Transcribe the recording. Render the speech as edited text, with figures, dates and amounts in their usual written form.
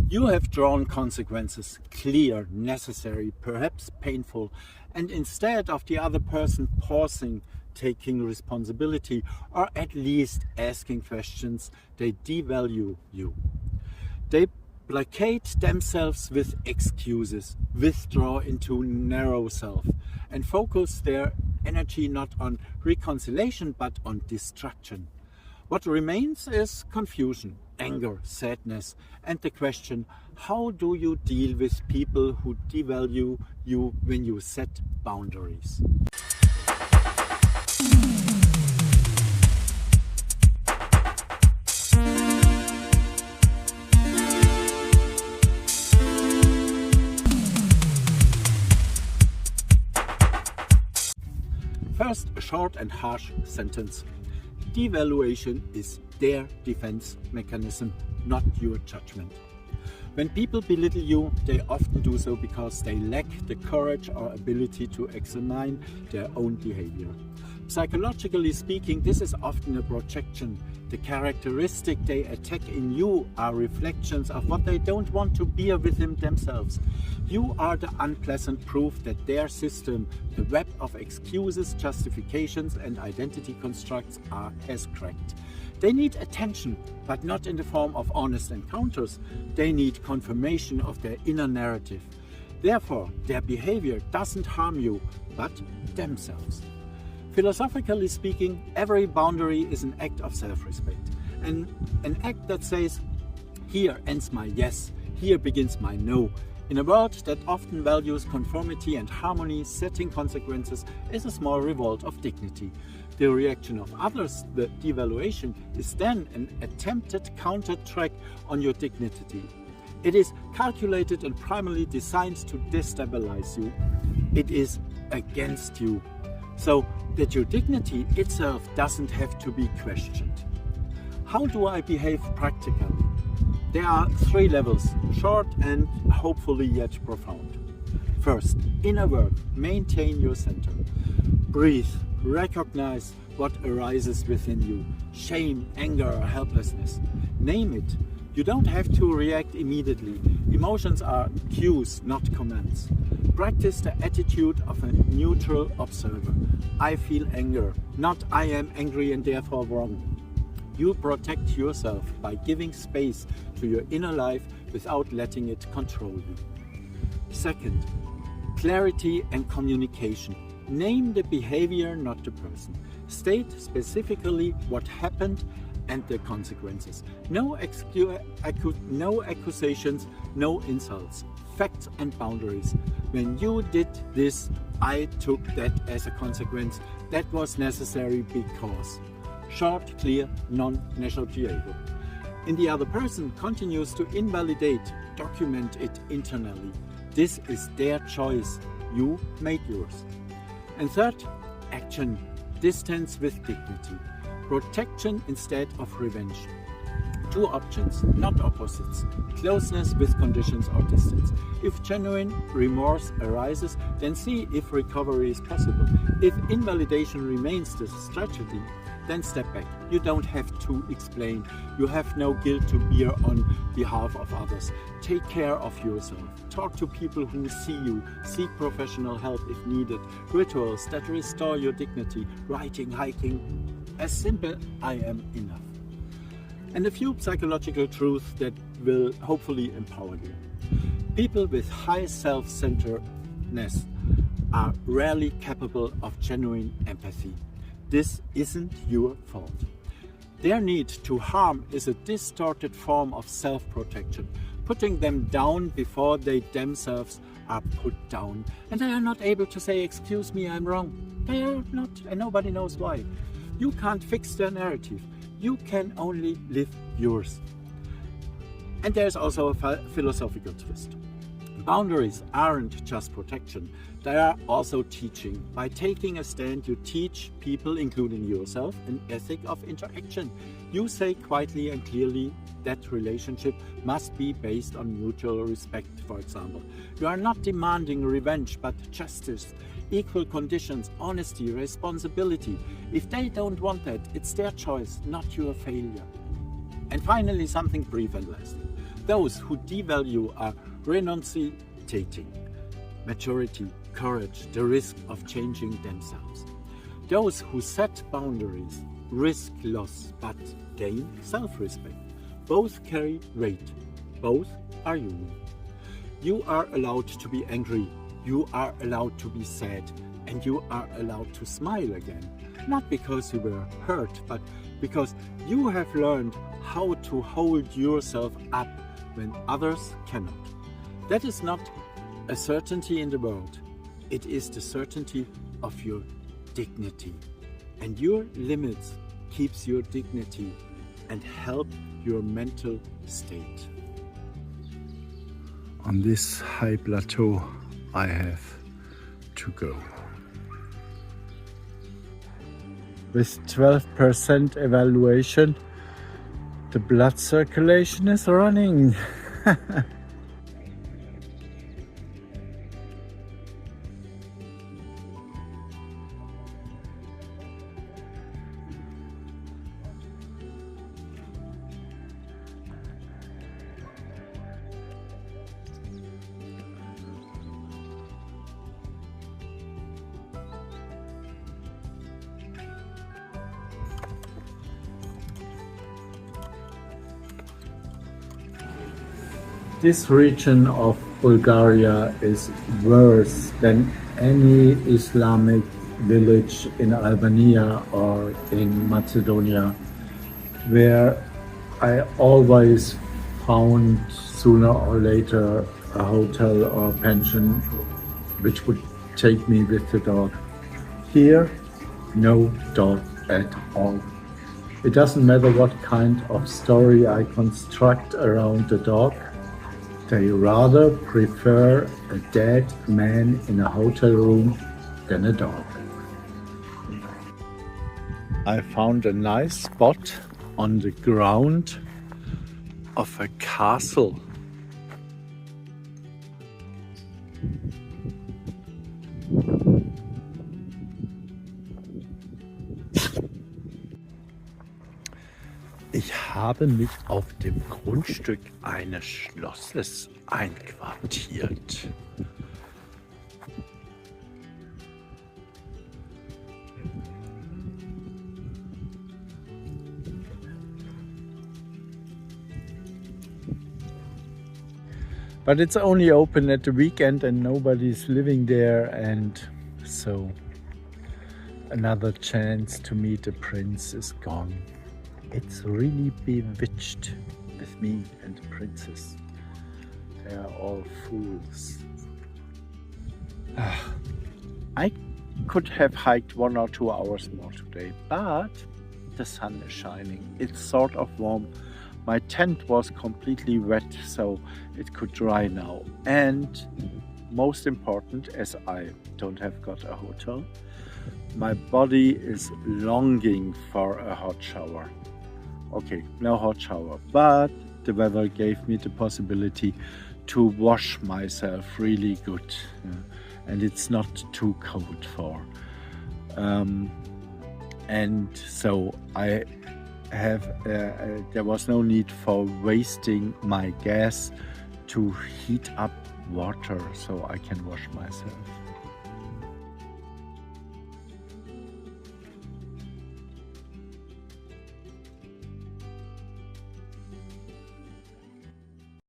You have drawn consequences, clear, necessary, perhaps painful, and instead of the other person pausing, taking responsibility, or at least asking questions, they devalue you. They placate themselves with excuses, withdraw into narrow self, and focus their energy not on reconciliation but on destruction. What remains is confusion, anger, sadness, and the question, how do you deal with people who devalue you when you set boundaries? First, a short and harsh sentence. Devaluation is their defense mechanism, not your judgment. When people belittle you, they often do so because they lack the courage or ability to examine their own behavior. Psychologically speaking, this is often a projection. The characteristics they attack in you are reflections of what they don't want to bear within themselves. You are the unpleasant proof that their system, the web of excuses, justifications and identity constructs has cracked. They need attention, but not in the form of honest encounters. They need confirmation of their inner narrative. Therefore, their behavior doesn't harm you, but themselves. Philosophically speaking, every boundary is an act of self-respect, and an act that says, here ends my yes, here begins my no. In a world that often values conformity and harmony, setting consequences is a small revolt of dignity. The reaction of others, the devaluation, is then an attempted counter-track on your dignity. It is calculated and primarily designed to destabilize you. It is against you, so that your dignity itself doesn't have to be questioned. How do I behave practically? There are 3 levels, short and hopefully yet profound. First, inner work, maintain your center. Breathe, recognize what arises within you, shame, anger, or helplessness. Name it. You don't have to react immediately. Emotions are cues, not commands. Practice the attitude of a neutral observer. I feel anger, not I am angry and therefore wrong. You protect yourself by giving space to your inner life without letting it control you. Second, clarity and communication. Name the behavior, not the person. State specifically what happened and the consequences. No accusations, no insults. Facts and boundaries. When you did this, I took that as a consequence. That was necessary because. Short, clear, non-negotiable. And the other person continues to invalidate, document it internally. This is their choice. You made yours. And third, action. Distance with dignity. Protection instead of revenge. 2 options, not opposites. Closeness with conditions or distance. If genuine remorse arises, then see if recovery is possible. If invalidation remains the strategy, then step back. You don't have to explain. You have no guilt to bear on behalf of others. Take care of yourself. Talk to people who see you. Seek professional help if needed. Rituals that restore your dignity. Writing, hiking. As simple, I am enough. And a few psychological truths that will hopefully empower you. People with high self-centeredness are rarely capable of genuine empathy. This isn't your fault. Their need to harm is a distorted form of self-protection, putting them down before they themselves are put down. And they are not able to say, excuse me, I'm wrong. They are not, and nobody knows why. You can't fix their narrative. You can only live yours. And there's also a philosophical twist. Boundaries aren't just protection, they are also teaching. By taking a stand, you teach people, including yourself, an ethic of interaction. You say quietly and clearly that relationship must be based on mutual respect, for example. You are not demanding revenge, but justice, equal conditions, honesty, responsibility. If they don't want that, it's their choice, not your failure. And finally, something brief and lasting. Those who devalue are renunciating maturity, courage, the risk of changing themselves. Those who set boundaries risk loss but gain self-respect. Both carry weight. Both are human. You are allowed to be angry. You are allowed to be sad. And you are allowed to smile again. Not because you were hurt, but because you have learned how to hold yourself up when others cannot. That is not a certainty in the world. It is the certainty of your dignity. And your limits keeps your dignity and help your mental state. On this high plateau, I have to go. With 12% evaluation, the blood circulation is running. This region of Bulgaria is worse than any Islamic village in Albania or in Macedonia, where I always found sooner or later a hotel or a pension which would take me with the dog. Here, no dog at all. It doesn't matter what kind of story I construct around the dog. They rather prefer a dead man in a hotel room than a dog. I found a nice spot on the ground of a castle. Ich habe mich auf dem Grundstück eines Schlosses einquartiert. But it's only open at the weekend and nobody's living there, and so another chance to meet a prince is gone. It's really bewitched with me and the princess. They are all fools. I could have hiked 1 or 2 hours more today, but the sun is shining. It's sort of warm. My tent was completely wet, so it could dry now. And most important, as I don't have got a hotel, my body is longing for a hot shower. Okay, no hot shower, but the weather gave me the possibility to wash myself really good, and it's not too cold for. And so I have there was no need for wasting my gas to heat up water so I can wash myself.